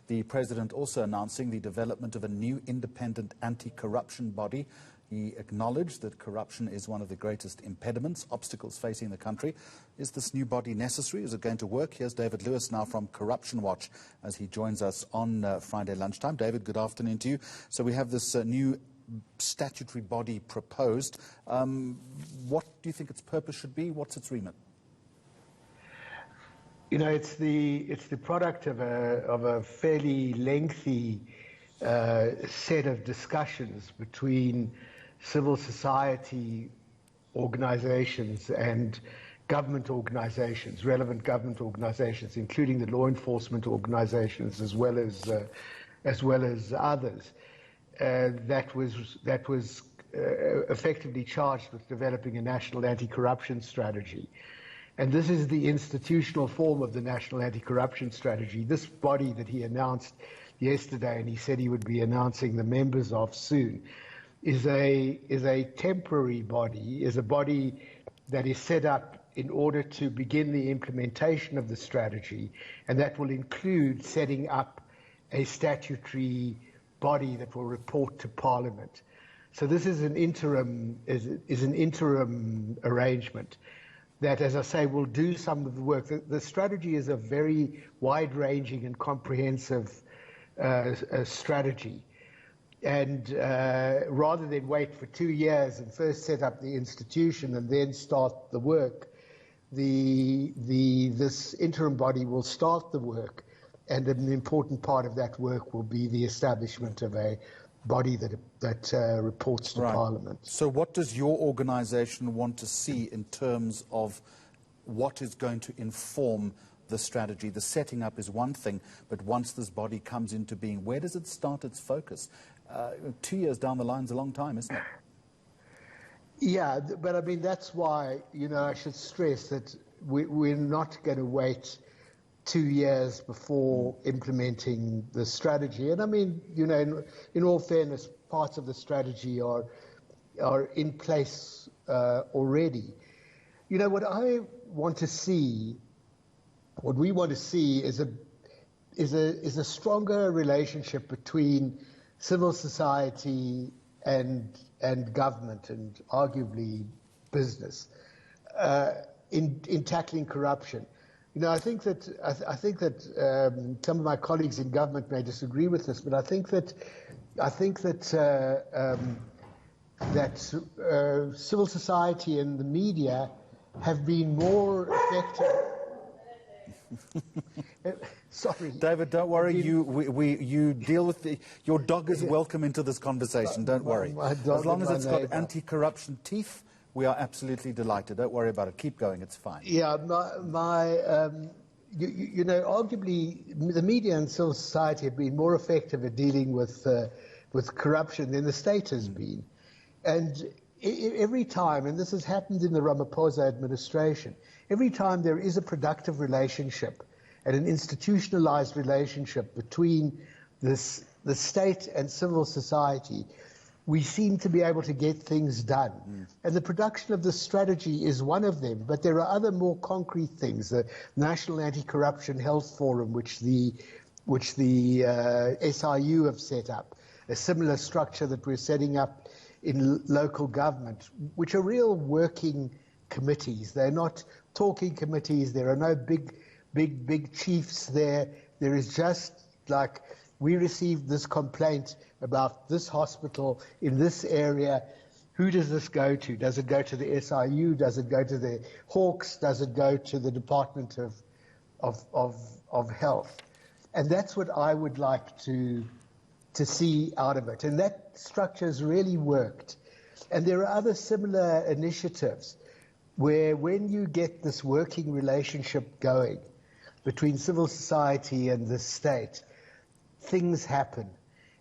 The President also announcing the development of a new independent anti-corruption body. He acknowledged that corruption is one of the greatest impediments, obstacles facing the country. Is this new body necessary? Is it going to work? Here's David Lewis now from Corruption Watch as he joins us on Friday lunchtime. David, good afternoon to you. So we have this new statutory body proposed. What do you think its purpose should be? What's its remit? You know, it's the product of a fairly lengthy set of discussions between civil society organizations and government organizations, relevant government organizations, including the law enforcement organizations as well as others. That was effectively charged with developing a national anti-corruption strategy. And this is the institutional form of the national anti-corruption strategy. This body that he announced yesterday, and he said he would be announcing the members of soon, is a temporary body, is a body that is set up in order to begin the implementation of the strategy, and that will include setting up a statutory body that will report to Parliament. So this is an interim arrangement that, as I say, will do some of the work. The strategy is a very wide-ranging and comprehensive strategy. And rather than wait for 2 years and first set up the institution and then start the work, this interim body will start the work, and an important part of that work will be the establishment of a body that reports to Parliament. So what does your organisation want to see in terms of what is going to inform the strategy? The setting up is one thing, but once this body comes into being, where does it start its focus? 2 years down the line is a long time, isn't it? Yeah, but I mean, that's why, you know, I should stress that we're not going to wait 2 years before implementing the strategy. And I mean, you know, in all fairness, parts of the strategy are in place already. You know, what I want to see, what we want to see is a stronger relationship between civil society and government, and arguably business, in tackling corruption. You know, I think that some of my colleagues in government may disagree with this, but I think that civil society and the media have been more effective. Sorry, David, don't worry. You deal with your dog is welcome into this conversation. Don't worry. As long as it's got anti-corruption teeth, we are absolutely delighted. Don't worry about it. Keep going. It's fine. Yeah, you know, arguably the media and civil society have been more effective at dealing with corruption than the state has been, and every time, and this has happened in the Ramaphosa administration, every time there is a productive relationship and an institutionalized relationship between the state and civil society, we seem to be able to get things done. And the production of the strategy is one of them, but there are other more concrete things. The National Anti-Corruption Health Forum, which the SIU have set up, a similar structure that we're setting up in local government, which are real working committees. They're not talking committees. There are no big chiefs there. There is just like, we received this complaint about this hospital in this area. Who does this go to? Does it go to the SIU? Does it go to the Hawks? Does it go to the Department of Health? And that's what I would like to see out of it. And that structure has really worked. And there are other similar initiatives where when you get this working relationship going between civil society and the state, things happen.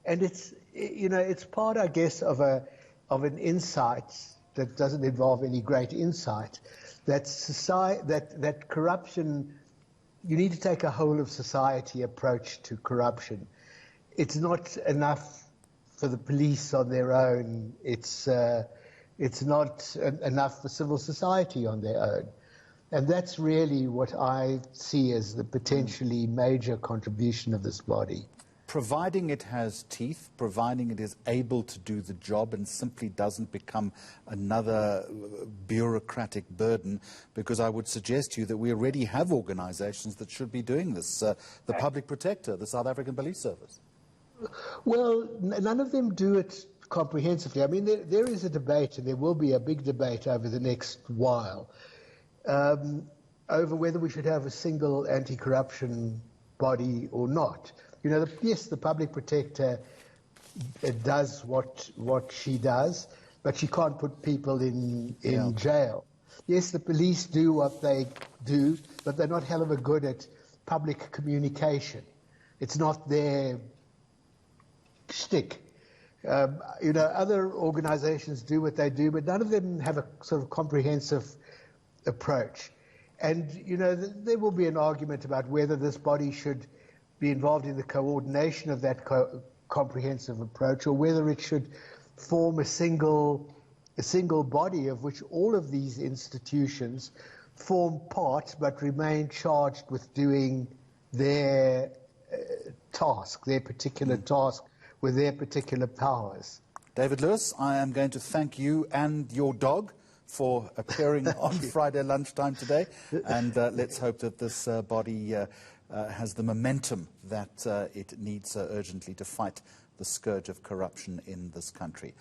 And it's, you know, it's part, I guess, of an insight that doesn't involve any great insight, that corruption, you need to take a whole of society approach to corruption. It's not enough for the police on their own. It's not enough for civil society on their own. And that's really what I see as the potentially major contribution of this body. Providing it has teeth, providing it is able to do the job and simply doesn't become another bureaucratic burden, because I would suggest to you that we already have organizations that should be doing this. The Public Protector, the South African Police Service. Well, none of them do it comprehensively. I mean, there is a debate, and there will be a big debate over the next while, over whether we should have a single anti-corruption body or not. You know, yes, the Public Protector does what she does, but she can't put people in jail. Yes, the police do what they do, but they're not hell of a good at public communication. It's not their shtick. You know, other organizations do what they do, but none of them have a sort of comprehensive approach. And, you know, there will be an argument about whether this body should be involved in the coordination of that comprehensive approach, or whether it should form a single body of which all of these institutions form part but remain charged with doing their task, their particular task with their particular powers. David Lewis, I am going to thank you and your dog for appearing on Friday lunchtime today, and let's hope that this body has the momentum that it needs urgently to fight the scourge of corruption in this country.